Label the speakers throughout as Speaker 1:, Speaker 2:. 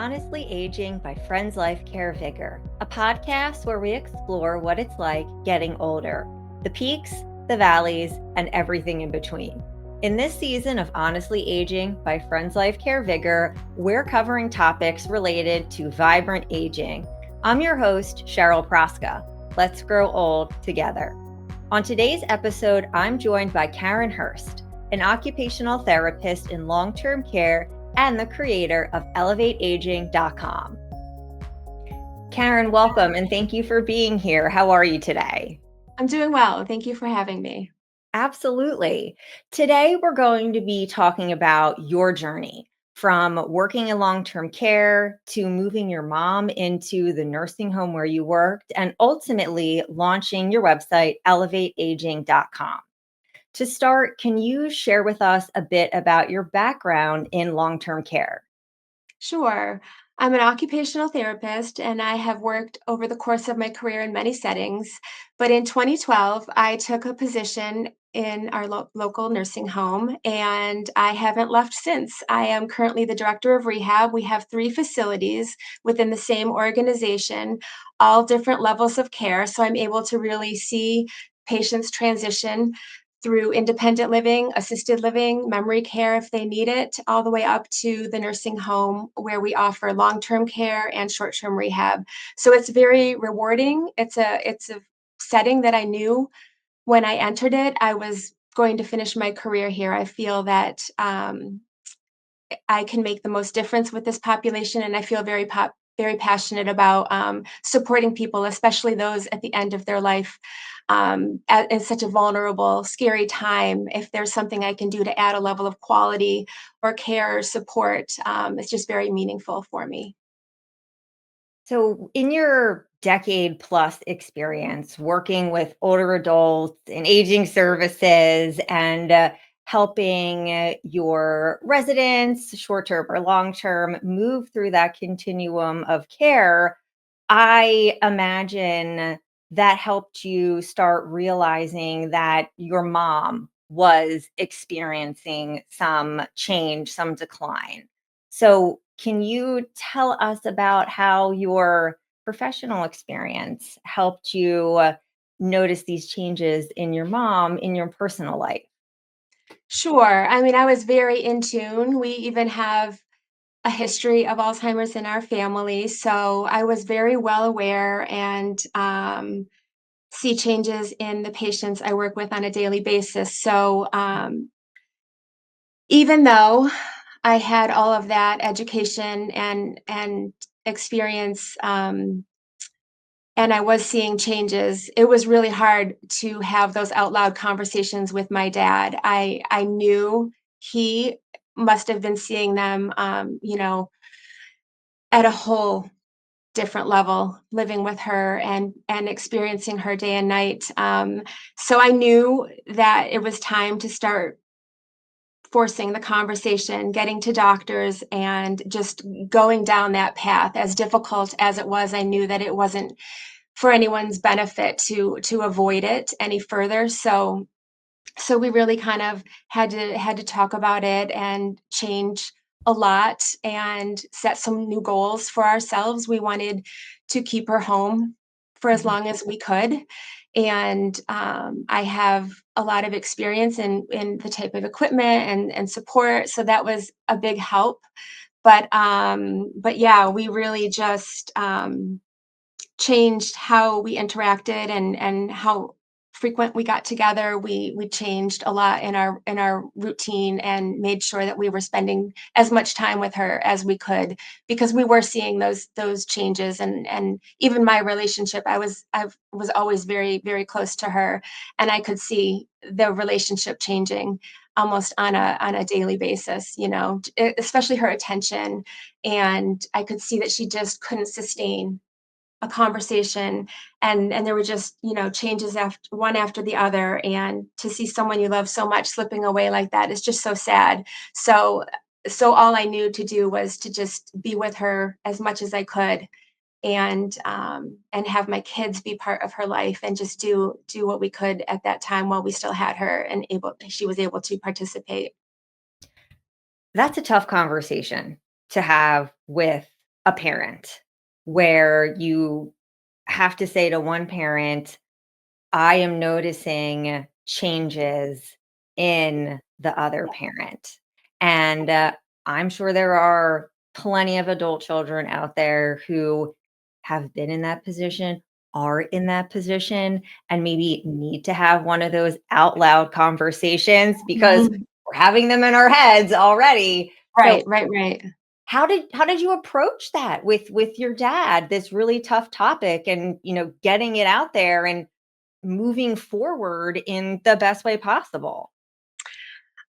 Speaker 1: Honestly Aging by Friends Life Care VigR, a podcast where we explore what it's like getting older, the peaks, the valleys, and everything in between. In this season of Honestly Aging by Friends Life Care VigR, we're covering topics related to vibrant aging. I'm your host, Cheryl Praska. Let's grow old together. On today's episode, I'm joined by Karen Hirst, an occupational therapist in long-term care and the creator of ElevateAging.com. Karen, welcome and thank you for being here. How are you today?
Speaker 2: I'm doing well. Thank you for having me.
Speaker 1: Absolutely. Today, we're going to be talking about your journey from working in long-term care to moving your mom into the nursing home where you worked and ultimately launching your website, ElevateAging.com. To start, can you share with us a bit about your background in long-term care?
Speaker 2: Sure. I'm an occupational therapist and I have worked over the course of my career in many settings. But in 2012, I took a position in our local nursing home and I haven't left since. I am currently the director of rehab. We have 3 facilities within the same organization, all different levels of care. So I'm able to really see patients transition through independent living, assisted living, memory care if they need it, all the way up to the nursing home where we offer long-term care and short-term rehab. So it's very rewarding. It's a setting that I knew when I entered it, I was going to finish my career here. I feel that I can make the most difference with this population, and I feel very passionate about supporting people, especially those at the end of their life, in such a vulnerable, scary time. If there's something I can do to add a level of quality or care or support, it's just very meaningful for me.
Speaker 1: So, in your decade plus experience working with older adults in aging services and helping your residents, short term or long term, move through that continuum of care, I imagine that helped you start realizing that your mom was experiencing some change, some decline. So, can you tell us about how your professional experience helped you notice these changes in your mom in your personal life?
Speaker 2: Sure. I mean, I was very in tune. We even have a history of Alzheimer's in our family, so I was very well aware and see changes in the patients I work with on a daily basis. So even though I had all of that education and experience, and I was seeing changes, it was really hard to have those out loud conversations with my dad. I knew he must have been seeing them, at a whole different level, living with her and experiencing her day and night. So I knew that it was time to start forcing the conversation, getting to doctors, and just going down that path. As difficult as it was, I knew that it wasn't for anyone's benefit to avoid it any further. So we really kind of had to talk about it and change a lot and set some new goals for ourselves. We wanted to keep her home for as
Speaker 1: Mhm.
Speaker 2: long as we could. And I have a lot of experience in the type of equipment and support. So that was a big help. But yeah, we really just changed how we interacted and how frequent we got together. We changed a lot in our routine and made sure that we were spending as much time with her as we could because we were seeing those changes and even my relationship I was always very close to her and I could see the relationship changing almost on a daily basis, especially her attention, and I could see that she just couldn't sustain a conversation, and there were just, changes after one after the other, and to see someone you love so much slipping away like that is just so sad. So all I knew to do was to just be with her as much as I could and have my kids be part of her life and just do what we could at that time while we still had her and able she was able to participate.
Speaker 1: That's a tough conversation to have with a parent where you have to say to one parent, I am noticing changes in the other parent. And I'm sure there are plenty of adult children out there who have been in that position, are in that position, and maybe need to have one of those out loud conversations because
Speaker 2: Mhm.
Speaker 1: we're having them in our heads already. So
Speaker 2: Right, right, right.
Speaker 1: how did you approach that with your dad, this really tough topic and, getting it out there and moving forward in the best way possible?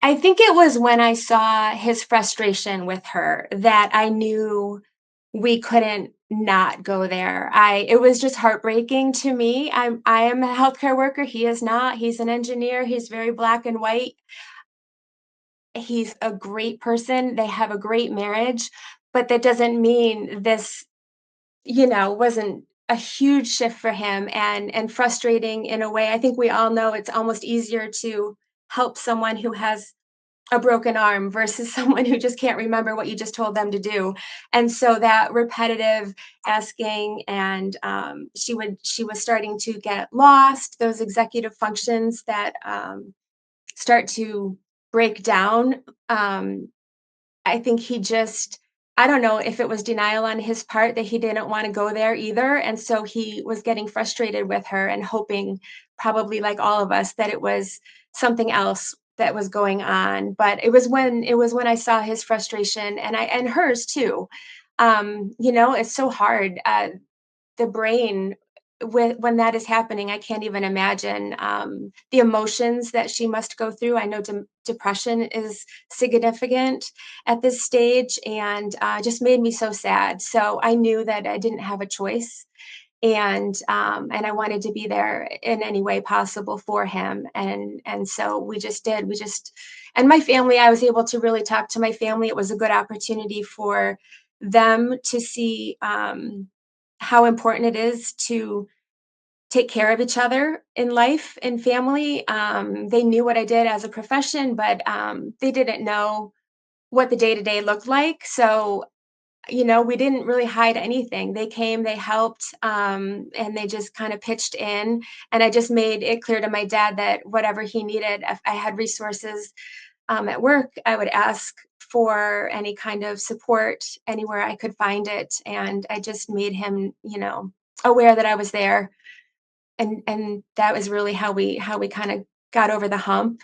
Speaker 2: I think it was when I saw his frustration with her that I knew we couldn't not go there. It was just heartbreaking to me. I am a healthcare worker, he is not. He's an engineer, he's very black and white. He's a great person, they have a great marriage, but that doesn't mean this, wasn't a huge shift for him and frustrating in a way. I think we all know it's almost easier to help someone who has a broken arm versus someone who just can't remember what you just told them to do. And so that repetitive asking and she was starting to get lost, those executive functions that start to break down. Um, I think he just I don't know if it was denial on his part that he didn't wanna go there either, and so he was getting frustrated with her and hoping, probably like all of us, that it was something else that was going on, but it was when I saw his frustration and hers too. It's so hard, the brain when that is happening, I can't even imagine, the emotions that she must go through. I know depression is significant at this stage and, just made me so sad. So I knew that I didn't have a choice and I wanted to be there in any way possible for him. And so we just did. We just and my family, I was able to really talk to my family. It was a good opportunity for them to see, how important it is to take care of each other in life and family. They knew what I did as a profession, but they didn't know what the day to day looked like. So, we didn't really hide anything. They came, they helped, and they just kind of pitched in. And I just made it clear to my dad that whatever he needed, if I had resources at work, I would ask for any kind of support anywhere I could find it. And I just made him, aware that I was there and that was really how we kinda got over the hump.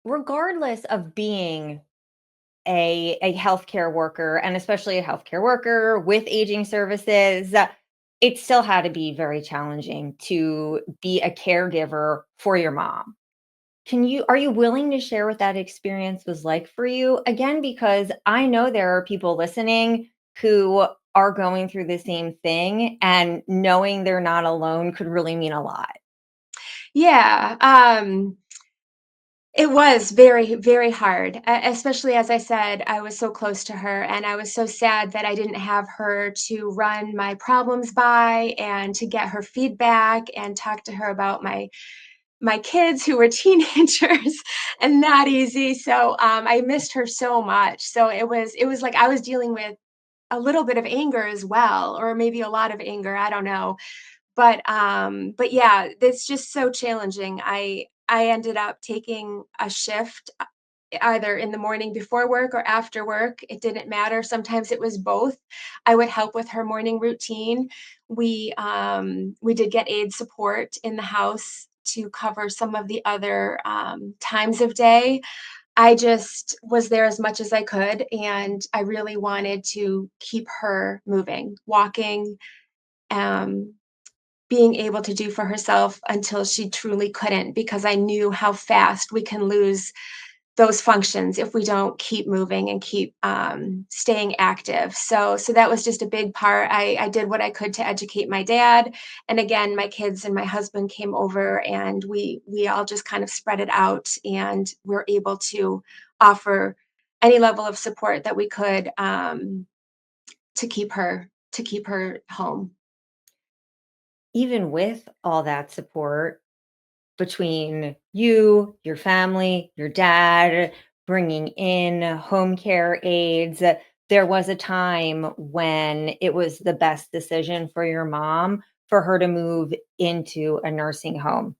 Speaker 1: Regardless of being a healthcare worker, and especially a healthcare worker with aging services, it still had to be very challenging to be a caregiver for your mom. Are you willing to share what that experience was like for you? Again, because I know there are people listening who are going through the same thing, and knowing they're not alone could really mean a lot.
Speaker 2: Yeah, it was very, very hard, especially as I said, I was so close to her, and I was so sad that I didn't have her to run my problems by and to get her feedback and talk to her about my kids who were teenagers and not easy. So I missed her so much. So it was like I was dealing with a little bit of anger as well, or maybe a lot of anger. I don't know. But yeah, it's just so challenging. I ended up taking a shift either in the morning before work or after work. It didn't matter. Sometimes it was both. I would help with her morning routine. We did get aid support in the house to cover some of the other times of day. I just was there as much as I could, and I really wanted to keep her moving, walking, um, being able to do for herself until she truly couldn't, because I knew how fast we can lose those functions if we don't keep moving and keep staying active. So that was just a big part. I did what I could to educate my dad, and again, my kids and my husband came over, and we all just kind of spread it out, and we're able to offer any level of support that we could to keep her home.
Speaker 1: Even with all that support between you, your family, your dad, bringing in home care aides, there was a time when it was the best decision for your mom for her to move into a nursing home.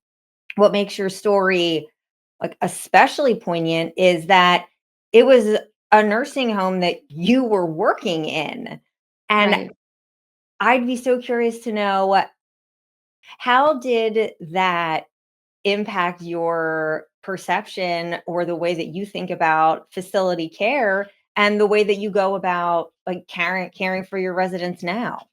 Speaker 1: What makes your story, like, especially poignant is that it was a nursing home that you were working in, and
Speaker 2: Right.
Speaker 1: I'd be so curious to know, how did that impact your perception or the way that you think about facility care and the way that you go about, like, caring for your residents now?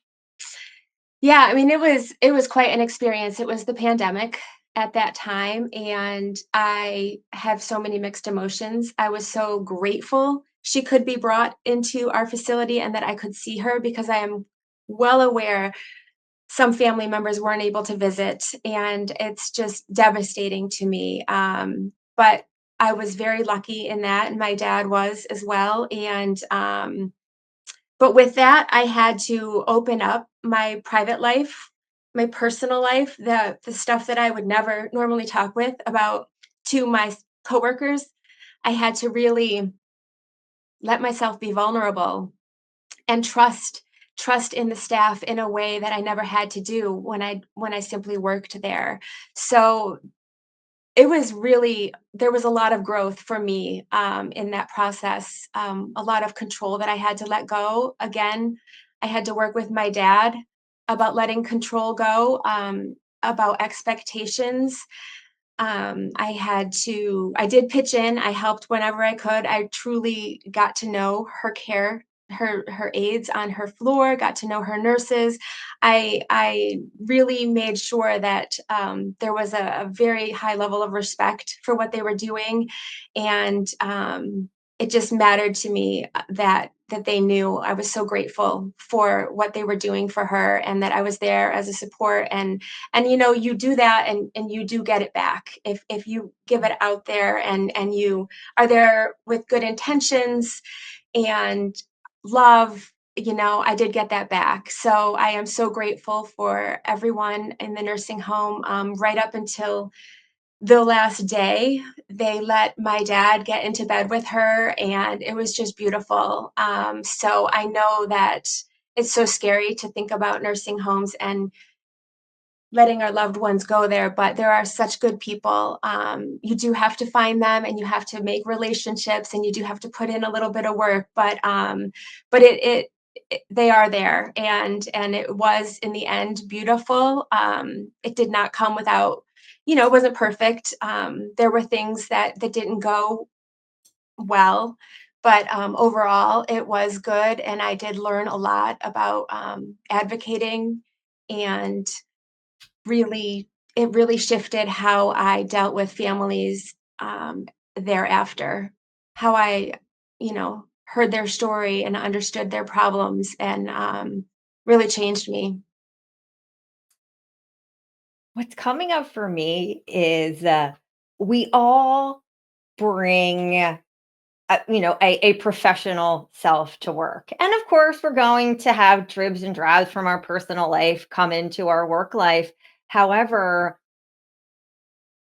Speaker 2: Yeah, I mean, it was quite an experience. It was the pandemic at that time, and I have so many mixed emotions. I was so grateful she could be brought into our facility and that I could see her because I am well aware some family members weren't able to visit, and it's just devastating to me. But I was very lucky in that, and my dad was as well. And but with that, I had to open up my private life, my personal life, the stuff that I would never normally talk with about to my coworkers. I had to really let myself be vulnerable and trust in the staff in a way that I never had to do when I simply worked there. So it was really there was a lot of growth for me, in that process, a lot of control that I had to let go. Again, I had to work with my dad about letting control go, about expectations. I did pitch in, I helped whenever I could. I truly got to know her her aides on her floor, got to know her nurses. I really made sure that there was a very high level of respect for what they were doing, and it just mattered to me that they knew I was so grateful for what they were doing for her, and that I was there as a support. And you do that, and you do get it back if you give it out there, and you are there with good intentions and love. I did get that back, so I am so grateful for everyone in the nursing home. Right up until the last day, they let my dad get into bed with her, and it was just beautiful. So I know that it's so scary to think about nursing homes and letting our loved ones go there, but there are such good people. You do have to find them, and you have to make relationships, and you do have to put in a little bit of work, but they are there, and it was in the end beautiful. It did not come without, it wasn't perfect. There were things that didn't go well, but overall it was good, and I did learn a lot about advocating, and really it really shifted how I dealt with families, thereafter. How I, heard their story and understood their problems, and, really changed me.
Speaker 1: What's coming up for me is, we all bring, a professional self to work. And of course, we're going to have dribs and drabs from our personal life come into our work life. However,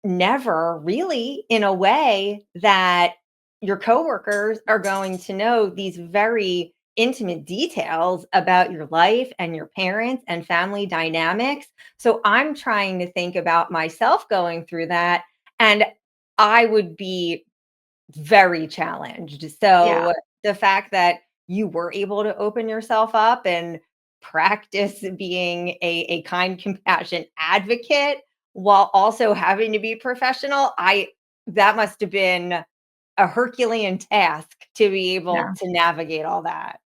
Speaker 1: never really in a way that your coworkers are going to know these very intimate details about your life and your parents and family dynamics. So I'm trying to think about myself going through that, and I would be very challenged.
Speaker 2: Yeah.
Speaker 1: So the fact that you were able to open yourself up and practice being a kind, compassionate advocate while also having to be professional, I that must have been a Herculean task to be able
Speaker 2: Yeah.
Speaker 1: to navigate all that.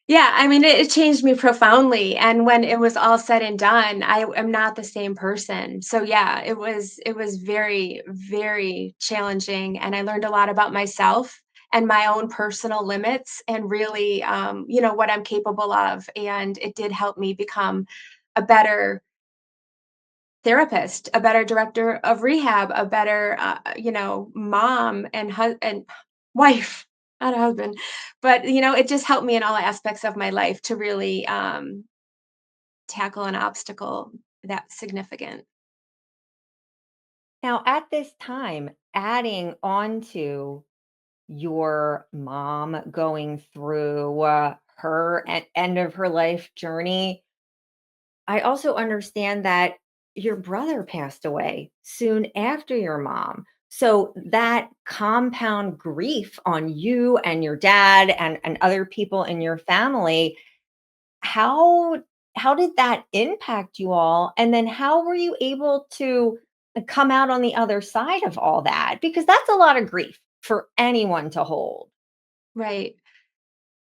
Speaker 2: Yeah, I mean, it changed me profoundly, and when it was all said and done, I am not the same person. So, yeah, it was very, very challenging, and I learned a lot about myself and my own personal limits, and really, what I'm capable of, and it did help me become a better therapist, a better director of rehab, a better, mom and wife, not a husband. But, it just helped me in all aspects of my life to really, tackle an obstacle that's significant.
Speaker 1: Now, at this time, adding on to your mom going through her end of her life journey, I also understand that your brother passed away soon after your mom. So that compound grief on you and your dad and other people in your family, how how did that impact you all? And then how were you able to come out on the other side of all that? Because that's a lot of grief for anyone to hold.
Speaker 2: Right.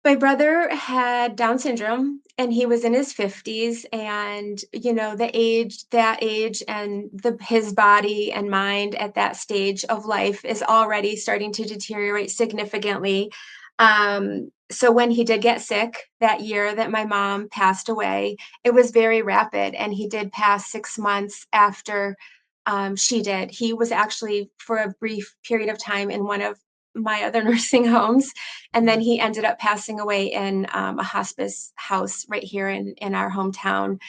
Speaker 2: My brother had Down syndrome, and he was in his 50s, and, that age and his body and mind at that stage of life is already starting to deteriorate significantly. So when he did get sick that year that my mom passed away, it was very rapid, and he did pass 6 months after, she did. He was actually, for a brief period of time, in one of my other nursing homes, and then he ended up passing away in, a hospice house right here in our hometown.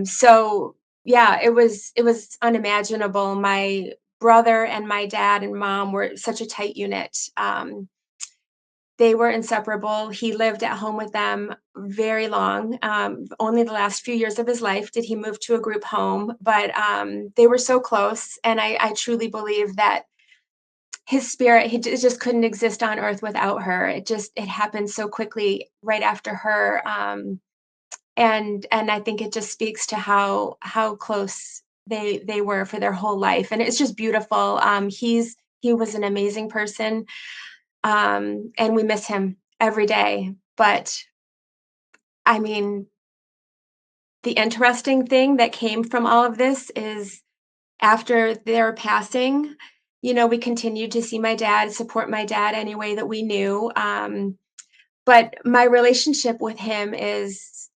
Speaker 2: So yeah, it was unimaginable. My brother and my dad and mom were such a tight unit. They were inseparable. He lived at home with them very long. Only the last few years of his life did he move to a group home, but they were so close, and I truly believe that his spirit, just couldn't exist on earth without her. It happened so quickly right after her, and I think it just speaks to how close they were for their whole life, and it's just beautiful. He was an amazing person, and we miss him every day. But I mean, the interesting thing that came from all of this is after their passing, we continued to see my dad, support my dad any way that we knew. But my relationship with him is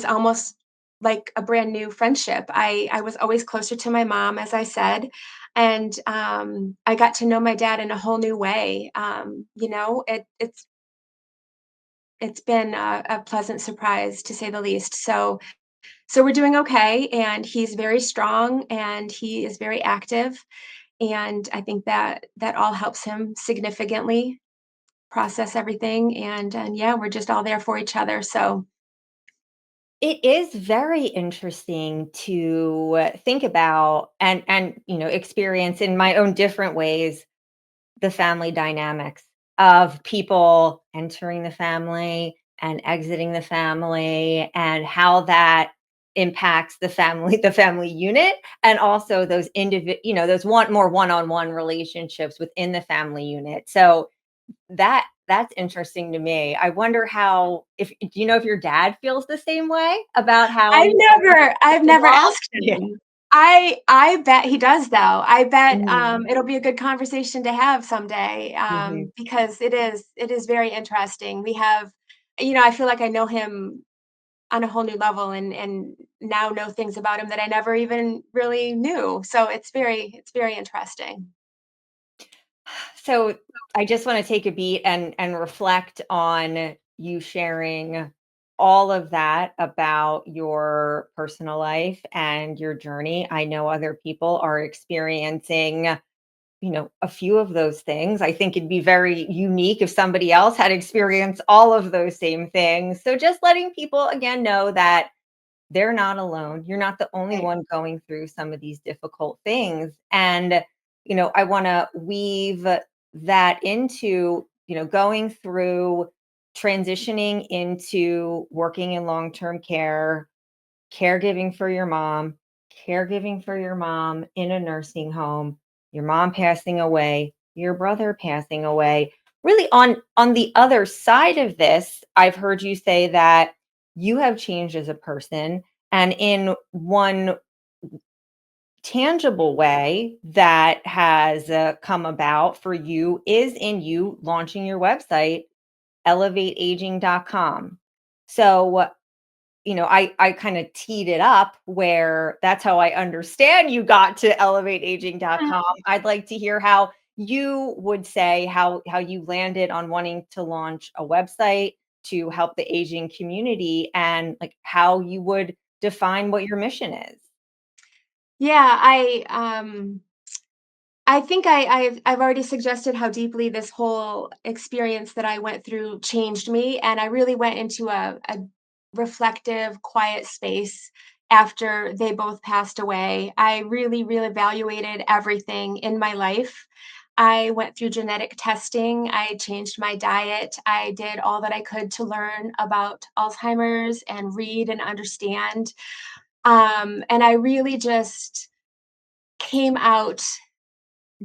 Speaker 2: almost like a brand new friendship. I was always closer to my mom, as I said, and I got to know my dad in a whole new way. It's been a pleasant surprise, to say the least. So we're doing okay, and he's very strong, and he is very active, and I think that all helps him significantly process everything, and yeah, we're just all there for each other, so
Speaker 1: It is very interesting to think about and experience in my own different ways the family dynamics of people entering the family and exiting the family and how that impacts the family unit and also those those one-on-one relationships within the family unit. So that's interesting to me. I wonder how if do you know if your dad feels the same way about how
Speaker 2: I've never
Speaker 1: involved?
Speaker 2: asked
Speaker 1: Yeah.
Speaker 2: him. I bet he does, though. I bet,
Speaker 1: Mhm.
Speaker 2: it'll be a good conversation to have someday,
Speaker 1: Mhm.
Speaker 2: because it is very interesting. I feel like I know him on a whole new level, and now know things about him that I never even really knew. So it's very interesting.
Speaker 1: So I just want to take a beat and reflect on you sharing all of that about your personal life and your journey. I know other people are experiencing, a few of those things. I think it'd be very unique if somebody else had experienced all of those same things. So just letting people again know that they're not alone. You're not the only
Speaker 2: Right.
Speaker 1: one going through some of these difficult things. And, I want to weave that into, going through transitioning into working in long term care, caregiving for your mom, caregiving for your mom in a nursing home, your mom passing away, your brother passing away. Really on the other side of this, I've heard you say that you have changed as a person and in one tangible way that has come about for you is in you launching your website elevateaging.com. So I kind of teed it up where that's how I understand you got to elevateaging.com. I'd like to hear how you would say how you landed on wanting to launch a website to help the aging community and like how you would define what your mission is.
Speaker 2: Yeah, I think I've already suggested how deeply this whole experience that I went through changed me, and I really went into a reflective, quiet space after they both passed away. I really reevaluated everything in my life. I went through genetic testing, I changed my diet, I did all that I could to learn about Alzheimer's and read and understand, and I really just came out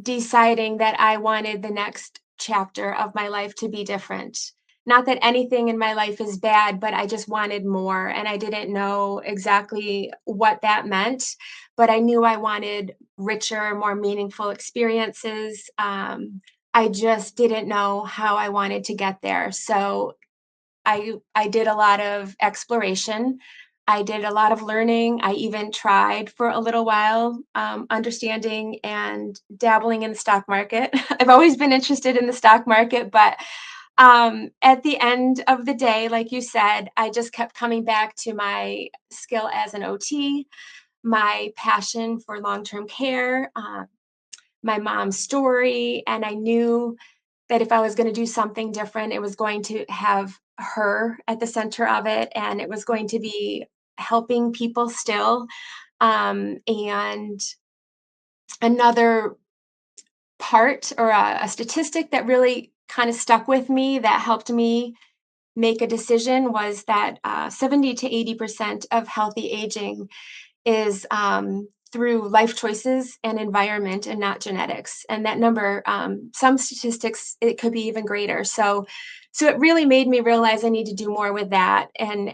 Speaker 2: deciding that I wanted the next chapter of my life to be different. Not that anything in my life is bad, but I just wanted more, and I didn't know exactly what that meant, but I knew I wanted richer, more meaningful experiences. I just didn't know how I wanted to get there. So I did a lot of exploration. I did a lot of learning. I even tried for a little while, understanding and dabbling in the stock market. I've always been interested in the stock market, but at the end of the day, like you said, I just kept coming back to my skill as an OT, my passion for long term care, my mom's story, and I knew that if I was gonna do something different, it was going to have her at the center of it, and it was going to be helping people still. And another part or a statistic that really kind of stuck with me that helped me make a decision was that 70 to 80% of healthy aging is through life choices and environment and not genetics. And that number, some statistics, it could be even greater. So it really made me realize I need to do more with that. And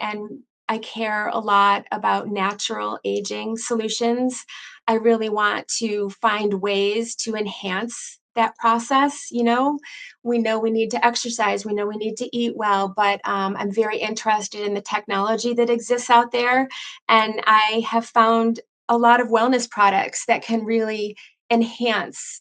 Speaker 2: I care a lot about natural aging solutions. I really want to find ways to enhance that process. We know we need to exercise, we know we need to eat well, but I'm very interested in the technology that exists out there, and I have found a lot of wellness products that can really enhance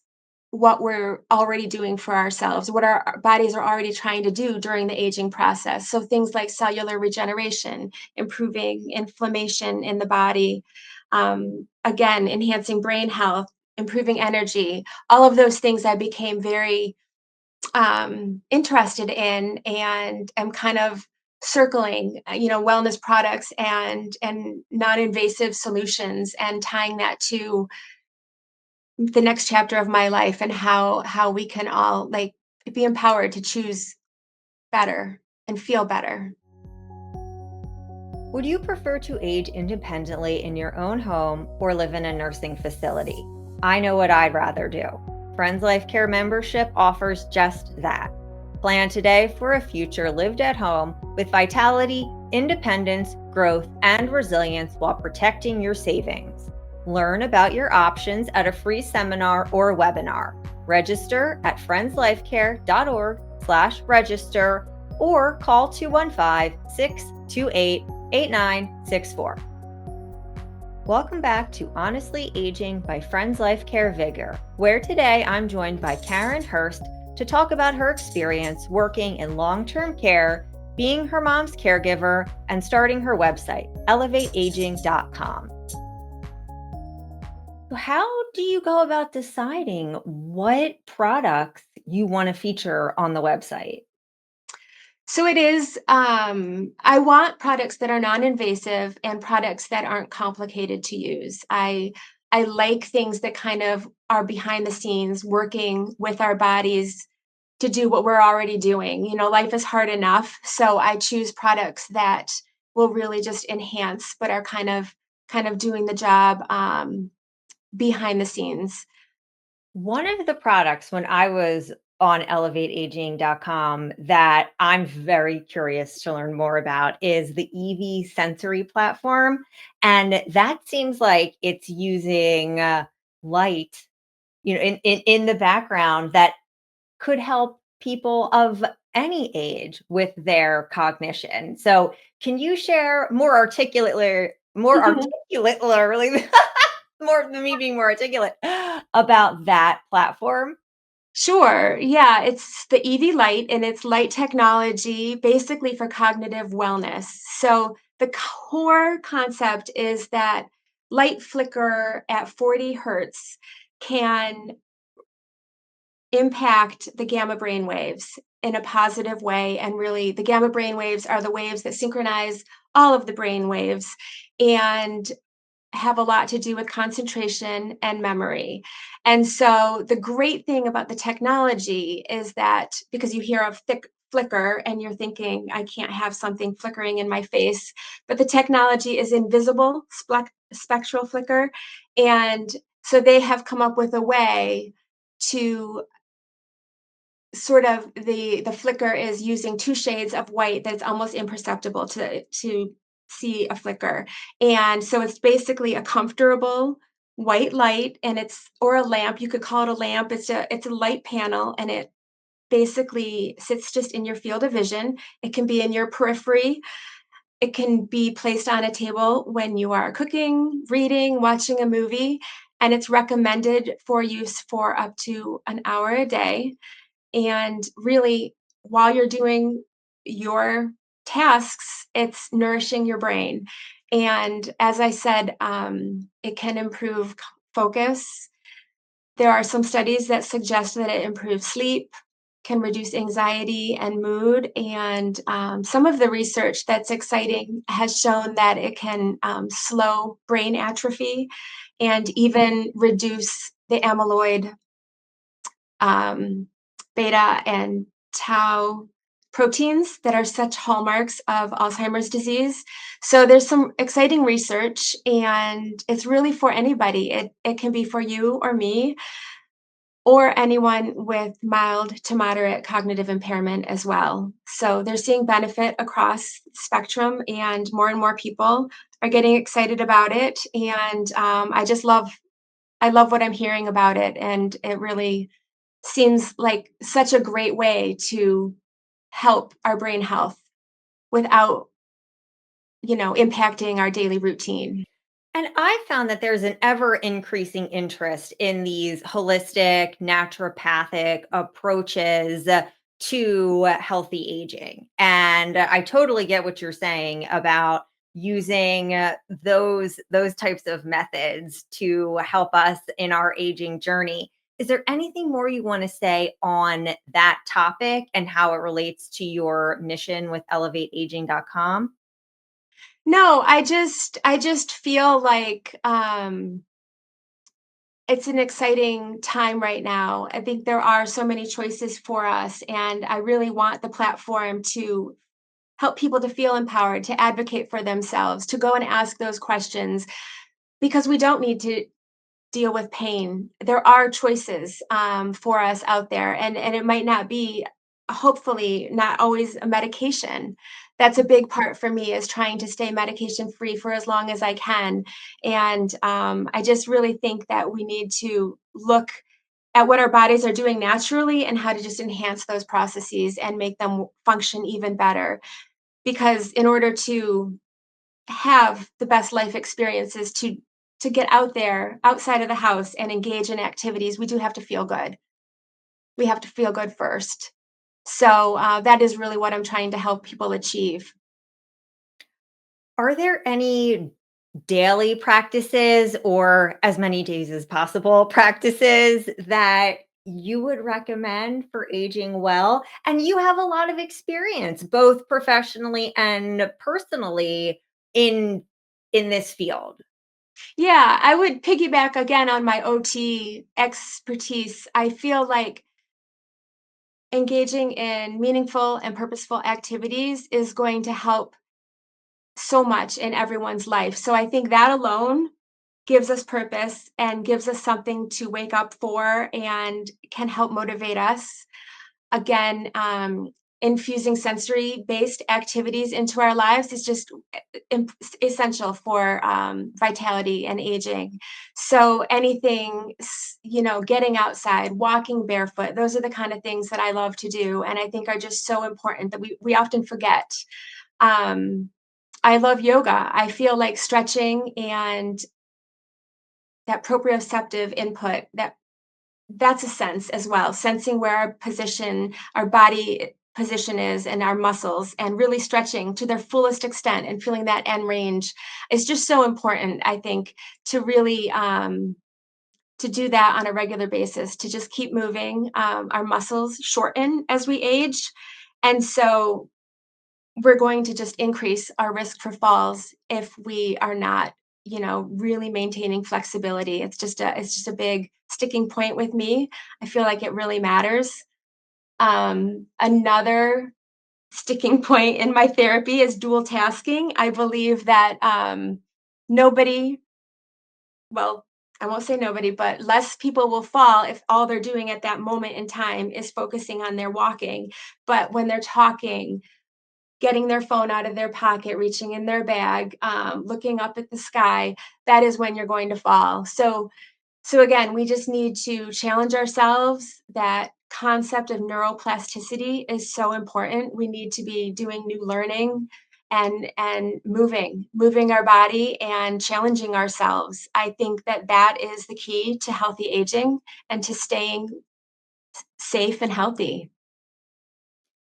Speaker 2: what we're already doing for ourselves, what our bodies are already trying to do during the aging process. So things like cellular regeneration, improving inflammation in the body, again, enhancing brain health, improving energy, all of those things I became very interested in, and am kind of circling wellness products and non-invasive solutions, and tying that to the next chapter of my life, and how we can all like be empowered to choose better and feel better.
Speaker 1: Would you prefer to age independently in your own home or live in a nursing facility? I know what I'd rather do. Friends Life Care membership offers just that. Plan today for a future lived at home with vitality, independence, growth, and resilience while protecting your savings. Learn about your options at a free seminar or webinar. Register at friendslifecare.org/register or call 215-628-8964. Welcome back to Honestly Aging by Friends Life Care VigR, where today I'm joined by Karen Hirst to talk about her experience working in long-term care, being her mom's caregiver, and starting her website, elevateaging.com. So how do you go about deciding what products you want to feature on the website?
Speaker 2: So it is, I want products that are non-invasive and products that aren't complicated to use. I like things that kind of are behind the scenes working with our bodies to do what we're already doing. Life is hard enough, so I choose products that will really just enhance but are kind of doing the job behind the scenes.
Speaker 1: One of the products when I was on elevateaging.com that I'm very curious to learn more about is the EV sensory platform. And that seems like it's using light, in the background that could help people of any age with their cognition. So, can you share more articulately, more than me being more articulate about that platform?
Speaker 2: Sure. Yeah, it's the EV light, and it's light technology basically for cognitive wellness. So the core concept is that light flicker at 40 hertz can impact the gamma brain waves in a positive way. And really, the gamma brain waves are the waves that synchronize all of the brain waves and have a lot to do with concentration and memory. And so, the great thing about the technology is that because you hear of thick flicker and you're thinking, I can't have something flickering in my face, but the technology is invisible spectral flicker. And so, they have come up with a way to sort of the flicker is using 2 shades of white that's almost imperceptible to see a flicker, and so it's basically a comfortable white light, and it's or a lamp, you could call it a lamp, it's a light panel, and it basically sits just in your field of vision. It can be in your periphery, it can be placed on a table when you are cooking, reading, watching a movie, and it's recommended for use for up to an hour a day. And really, while you're doing your tasks, it's nourishing your brain. And as I said, it can improve focus. There are some studies that suggest that it improves sleep, can reduce anxiety and mood. And some of the research that's exciting has shown that it can slow brain atrophy and even reduce the amyloid um, beta and tau proteins that are such hallmarks of Alzheimer's disease. So there's some exciting research, and it's really for anybody. It can be for you or me or anyone with mild to moderate cognitive impairment as well. So they're seeing benefit across the spectrum, and more people are getting excited about it. And I love what I'm hearing about it, and it really seems like such a great way to help our brain health without, impacting our daily routine.
Speaker 1: And I found that there's an ever increasing interest in these holistic, naturopathic approaches to healthy aging. And I totally get what you're saying about using those types of methods to help us in our aging journey. Is there anything more you want to say on that topic and how it relates to your mission with elevateaging.com?
Speaker 2: No, I just feel like, it's an exciting time right now. I think there are so many choices for us, and I really want the platform to help people to feel empowered, to advocate for themselves, to go and ask those questions because we don't need to deal with pain. There are choices for us out there, and it might not be, hopefully, not always a medication. That's a big part for me is trying to stay medication free for as long as I can. And I just really think that we need to look at what our bodies are doing naturally and how to just enhance those processes and make them function even better. Because in order to have the best life experiences to get out there outside of the house and engage in activities, we do have to feel good. We have to feel good first. So that is really what I'm trying to help people achieve.
Speaker 1: Are there any daily practices or as many days as possible practices that you would recommend for aging well? And you have a lot of experience both professionally and personally in in this field.
Speaker 2: Yeah, I would piggyback again on my OT expertise. I feel like engaging in meaningful and purposeful activities is going to help so much in everyone's life. So I think that alone gives us purpose and gives us something to wake up for and can help motivate us. Again, infusing sensory based activities into our lives is just essential for vitality and aging. So anything, getting outside, walking barefoot, those are the kind of things that I love to do. And I think are just so important that we often forget. Um, I love yoga. I feel like stretching and that proprioceptive input, that's a sense as well, sensing where our body position is and our muscles and really stretching to their fullest extent and feeling that end range is just so important, I think, to really to do that on a regular basis, to just keep moving. Our muscles shorten as we age. And so we're going to just increase our risk for falls if we are not, really maintaining flexibility. It's just a big sticking point with me. I feel like it really matters. Another sticking point in my therapy is dual tasking. I believe that nobody, well, I won't say nobody, but less people will fall if all they're doing at that moment in time is focusing on their walking. But when they're talking, getting their phone out of their pocket, reaching in their bag, looking up at the sky, that is when you're going to fall. So again, we just need to challenge ourselves. That concept of neuroplasticity is so important. We need to be doing new learning and moving our body and challenging ourselves. I think that that is the key to healthy aging and to staying safe and healthy.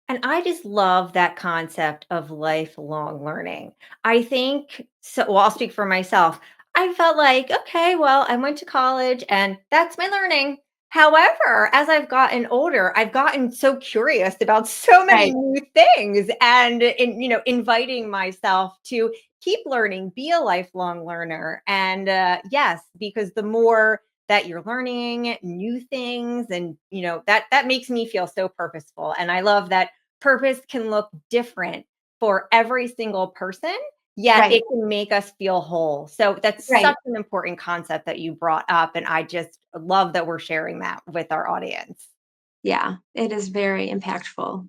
Speaker 1: And I just love that concept of lifelong learning. I think so. Well, I'll speak for myself. I felt like, okay, well, I went to college and that's my learning. However, as I've gotten older, I've gotten so curious about so many
Speaker 2: Right,
Speaker 1: new things and inviting myself to keep learning, be a lifelong learner. And yes, because the more that you're learning new things and that makes me feel so purposeful. And I love that purpose can look different for every single person, yet
Speaker 2: right,
Speaker 1: it can make us feel whole. So that's such
Speaker 2: right.
Speaker 1: an important concept that you brought up. And I just love that we're sharing that with our audience.
Speaker 2: Yeah, it is very impactful.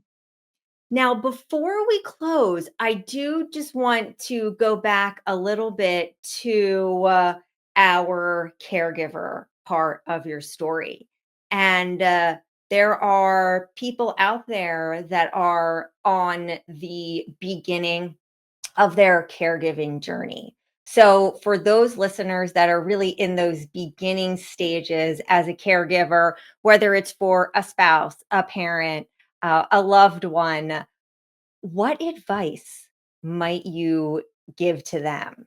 Speaker 1: Now, before we close, I do just want to go back a little bit to our caregiver part of your story. And there are people out there that are on the beginning of their caregiving journey. So, for those listeners that are really in those beginning stages as a caregiver, whether it's for a spouse, a parent, a loved one, what advice might you give to them?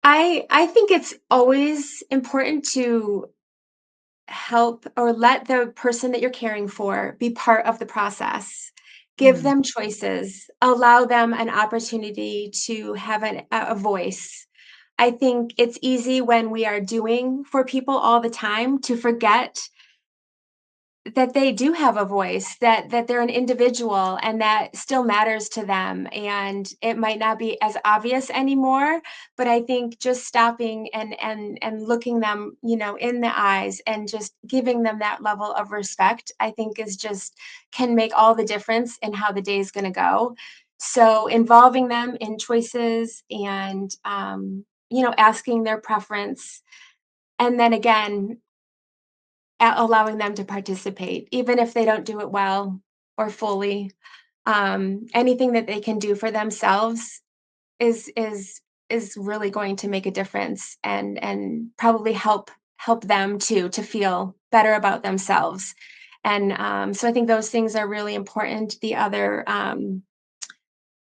Speaker 2: I think it's always important to help or let the person that you're caring for be part of the process. Give
Speaker 1: Mm.
Speaker 2: them choices, allow them an opportunity to have a voice. I think it's easy when we are doing for people all the time to forget that they do have a voice, that they're an individual and that still matters to them, and it might not be as obvious anymore, but I think just stopping and looking them, in the eyes and just giving them that level of respect, I think is just can make all the difference in how the day is gonna go. So, involving them in choices and, asking their preference, and then again allowing them to participate, even if they don't do it well or fully. Anything that they can do for themselves is is is really going to make a difference and probably help them too to feel better about themselves. And so I think those things are really important. The other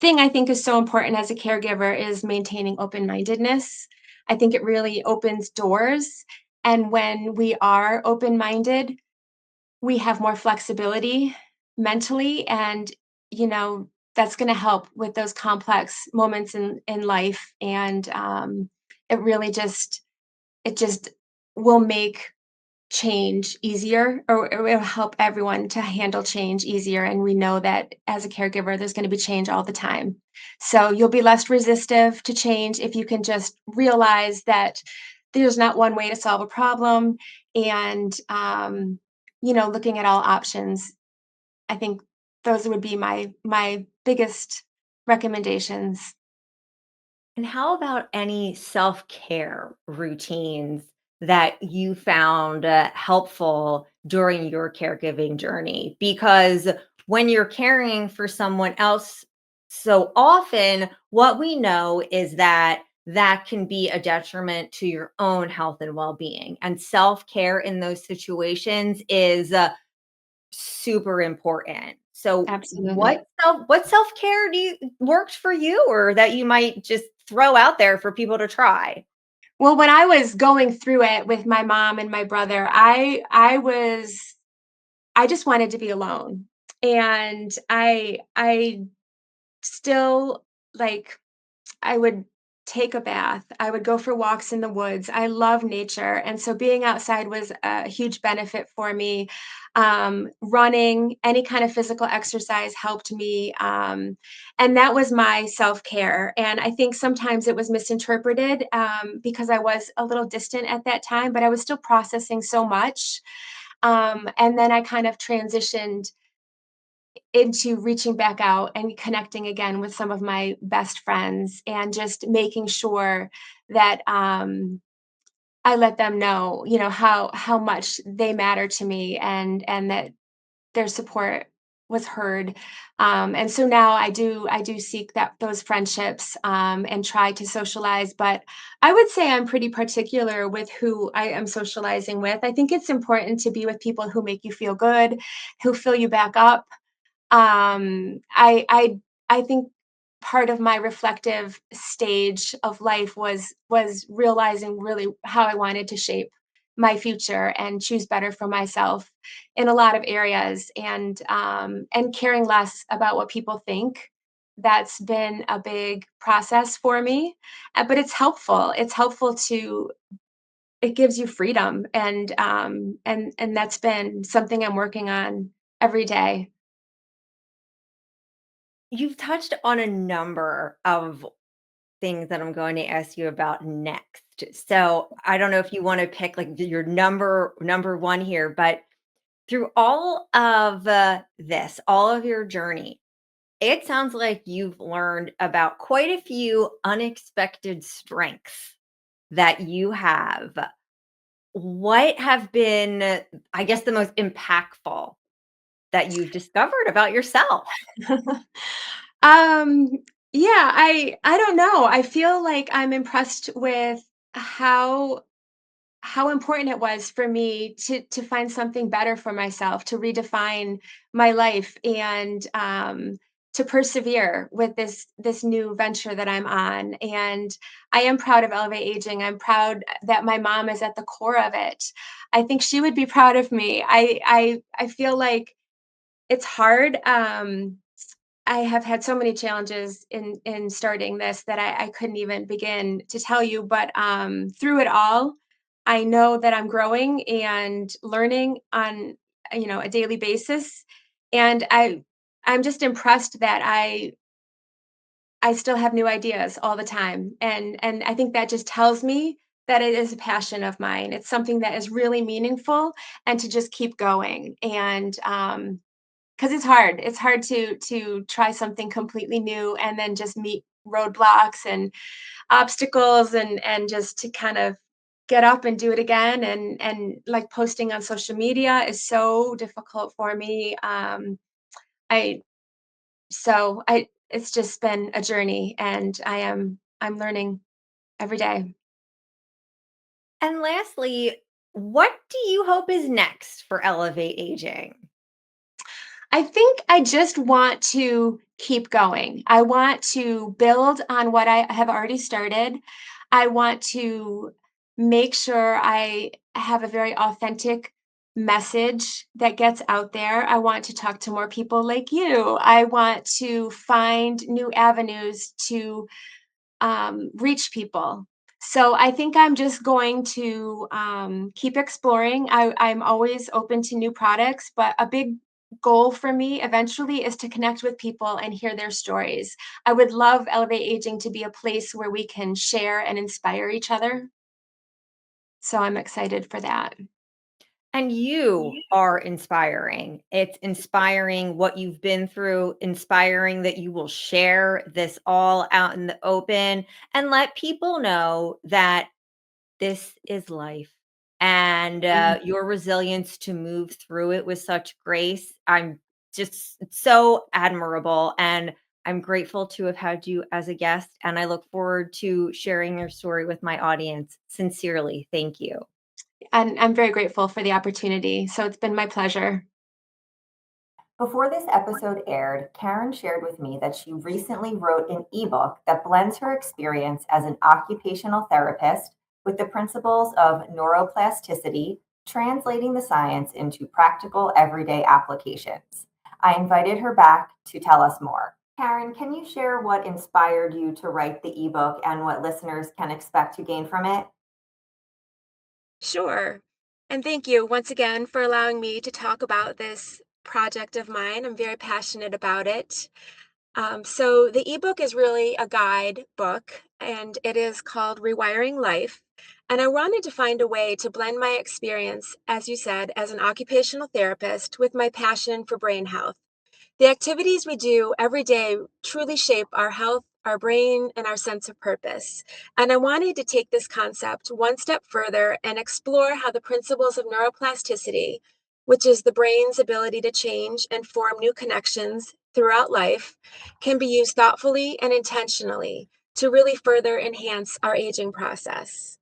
Speaker 2: thing I think is so important as a caregiver is maintaining open mindedness. I think it really opens doors. And when we are open minded, we have more flexibility mentally, and that's going to help with those complex moments in life, and it really just will make change easier, or it will help everyone to handle change easier, and we know that as a caregiver there's going to be change all the time, so you'll be less resistive to change if you can just realize that there's not one way to solve a problem, and looking at all options. I think those would be my biggest recommendations.
Speaker 1: And how about any self care routines that you found helpful during your caregiving journey? Because when you're caring for someone else, so often what we know is that that can be a detriment to your own health and well being. And self care in those situations is super important. So
Speaker 2: Absolutely.
Speaker 1: what self-care do you worked for you or that you might just throw out there for people to try?
Speaker 2: Well, when I was going through it with my mom and my brother, I just wanted to be alone. And I still like I would take a bath. I would go for walks in the woods. I love nature, and so being outside was a huge benefit for me. Running, any kind of physical exercise helped me, and that was my self-care. And I think sometimes it was misinterpreted, because I was a little distant at that time, but I was still processing so much. And then I kind of transitioned into reaching back out and connecting again with some of my best friends and just making sure that I let them know, how much they matter to me and that their support was heard. And so now I do seek that those friendships and try to socialize. But I would say I'm pretty particular with who I am socializing with. I think it's important to be with people who make you feel good, who fill you back up. I think part of my reflective stage of life was realizing really how I wanted to shape my future and choose better for myself in a lot of areas, and caring less about what people think. That's been a big process for me, but it's helpful. It's helpful to it gives you freedom, and that's been something I'm working on every day.
Speaker 1: You've touched on a number of things that I'm going to ask you about next. So I don't know if you want to pick like your number one here, but through all of this, all of your journey, it sounds like you've learned about quite a few unexpected strengths that you have. What have been, I guess, the most impactful that you've discovered about yourself?
Speaker 2: Um, yeah, I don't know. I feel like I'm impressed with how how important it was for me to find something better for myself, to redefine my life, and to persevere with this new venture that I'm on. And I am proud of Elevate Aging. I'm proud that my mom is at the core of it. I think she would be proud of me. I feel like it's hard. I have had so many challenges in starting this that I couldn't even begin to tell you, but, through it all, I know that I'm growing and learning on, a daily basis, and I'm just impressed that I still have new ideas all the time, and I think that just tells me that it is a passion of mine. It's something that is really meaningful, and to just keep going, and, 'cause it's hard. It's hard to try something completely new and then just meet roadblocks and obstacles, and just to kind of get up and do it again, and, like, posting on social media is so difficult for me. I so I it's just been a journey, and I'm learning every day.
Speaker 1: And lastly, what do you hope is next for Elevate Aging?
Speaker 2: I think I just want to keep going. I want to build on what I have already started. I want to make sure I have a very authentic message that gets out there. I want to talk to more people like you. I want to find new avenues to reach people. So I think I'm just going to keep exploring. I'm always open to new products, but a big goal for me eventually is to connect with people and hear their stories. I would love Elevate Aging to be a place where we can share and inspire each other. So I'm excited for that.
Speaker 1: And you are inspiring. It's inspiring what you've been through, inspiring that you will share this all out in the open and let people know that this is life, and
Speaker 2: Mm.
Speaker 1: your resilience to move through it with such grace. I'm just it's so admirable, and I'm grateful to have had you as a guest, and I look forward to sharing your story with my audience. Sincerely, thank you.
Speaker 2: And I'm very grateful for the opportunity. So it's been my pleasure.
Speaker 1: Before this episode aired, Karen shared with me that she recently wrote an ebook that blends her experience as an occupational therapist, with the principles of neuroplasticity, translating the science into practical everyday applications. I invited her back to tell us more. Karen, can you share what inspired you to write the ebook and what listeners can expect to gain from it?
Speaker 2: Sure. And thank you once again for allowing me to talk about this project of mine. I'm very passionate about it. So, the ebook is really a guide book, and it is called Rewiring Life. And I wanted to find a way to blend my experience, as you said, as an occupational therapist with my passion for brain health. The activities we do every day truly shape our health, our brain, and our sense of purpose. And I wanted to take this concept one step further and explore how the principles of neuroplasticity, which is the brain's ability to change and form new connections throughout life, can be used thoughtfully and intentionally to really further enhance our aging process.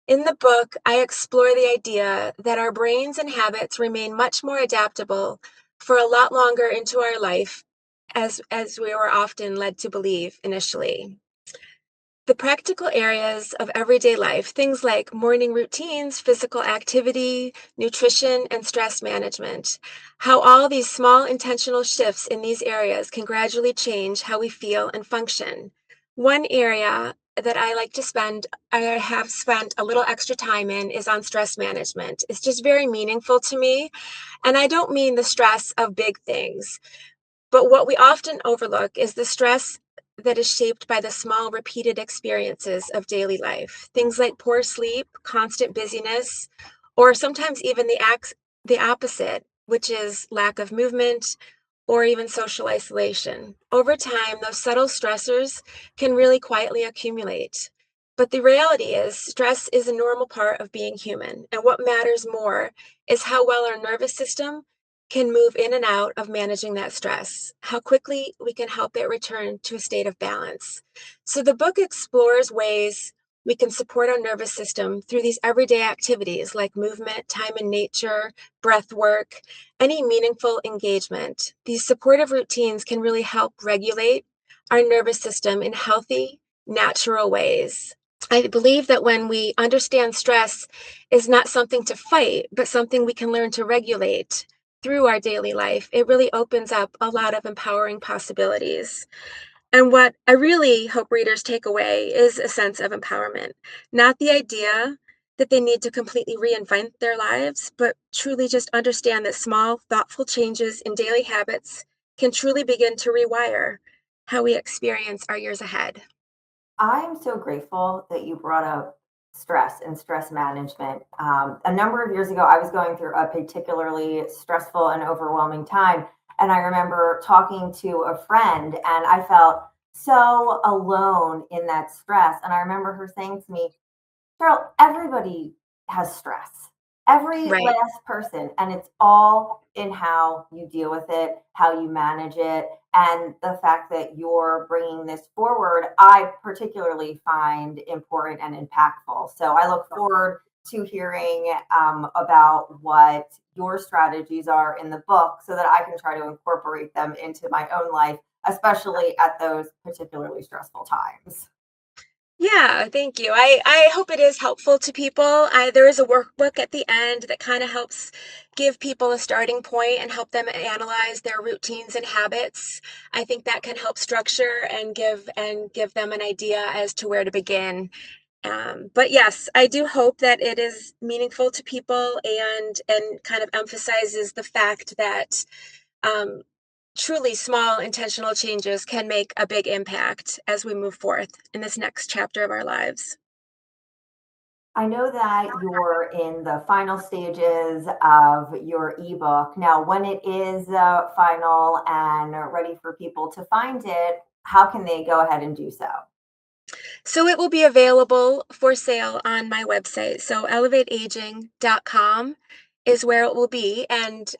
Speaker 2: In the book, I explore the idea that our brains and habits remain much more adaptable for a lot longer into our life as we were often led to believe initially. The practical areas of everyday life, things like morning routines, physical activity, nutrition, and stress management, how all these small intentional shifts in these areas can gradually change how we feel and function. One area that I have spent a little extra time in is on stress management. It's just very meaningful to me. And I don't mean the stress of big things. But what we often overlook is the stress that is shaped by the small, repeated experiences of daily life. Things like poor sleep, constant busyness, or sometimes even the opposite, which is lack of movement or even social isolation. Over time, those subtle stressors can really quietly accumulate. But the reality is, stress is a normal part of being human. And what matters more is how well our nervous system can move in and out of managing that stress, how quickly we can help it return to a state of balance. So the book explores ways we can support our nervous system through these everyday activities like movement, time in nature, breath work, any meaningful engagement. These supportive routines can really help regulate our nervous system in healthy, natural ways. I believe that when we understand stress is not something to fight, but something we can learn to regulate through our daily life, it really opens up a lot of empowering possibilities. And what I really hope readers take away is a sense of empowerment, not the idea that they need to completely reinvent their lives, but truly just understand that small, thoughtful changes in daily habits can truly begin to rewire how we experience our years ahead.
Speaker 1: I am so grateful that you brought up stress and stress management. A number of years ago, I was going through a particularly stressful and overwhelming time. And I remember talking to a friend, and I felt so alone in that stress. And I remember her saying to me, Cheryl, everybody has stress. Every
Speaker 2: Right.
Speaker 1: last person, and it's all in how you deal with it, how you manage it, and the fact that you're bringing this forward, I particularly find important and impactful. So I look forward to hearing about what your strategies are in the book so that I can try to incorporate them into my own life, especially at those particularly stressful times.
Speaker 2: Yeah, thank you. I hope it is helpful to people. There is a workbook at the end that kind of helps give people a starting point and help them analyze their routines and habits. I think that can help structure and give them an idea as to where to begin. But yes, I do hope that it is meaningful to people and kind of emphasizes the fact that um, truly small intentional changes can make a big impact as we move forth in this next chapter of our lives.
Speaker 1: I know that you're in the final stages of your ebook. Now, when it is final and ready for people to find it, how can they go ahead and do so?
Speaker 2: So it will be available for sale on my website. So elevateaging.com is where it will be, and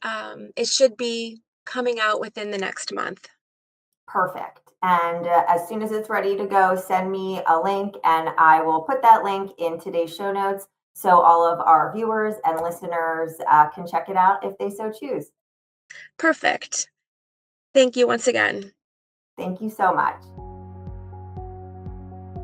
Speaker 2: it should be coming out within the next month.
Speaker 1: Perfect. And as soon as it's ready to go, send me a link and I will put that link in today's show notes so all of our viewers and listeners can check it out if they so choose.
Speaker 2: Perfect. Thank you once again.
Speaker 1: Thank you so much.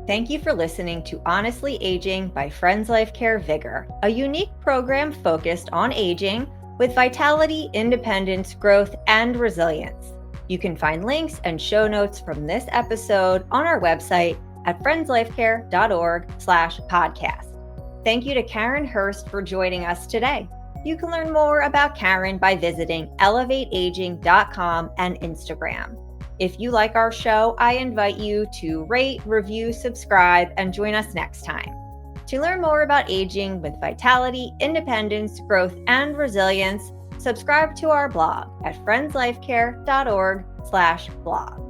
Speaker 1: Thank you for listening to Honestly Aging by Friends Life Care VigR, a unique program focused on aging with vitality, independence, growth, and resilience. You can find links and show notes from this episode on our website at friendslifecare.org/podcast. Thank you to Karen Hirst for joining us today. You can learn more about Karen by visiting elevateaging.com and Instagram. If you like our show, I invite you to rate, review, subscribe, and join us next time. To learn more about aging with vitality, independence, growth, and resilience, subscribe to our blog at friendslifecare.org/blog.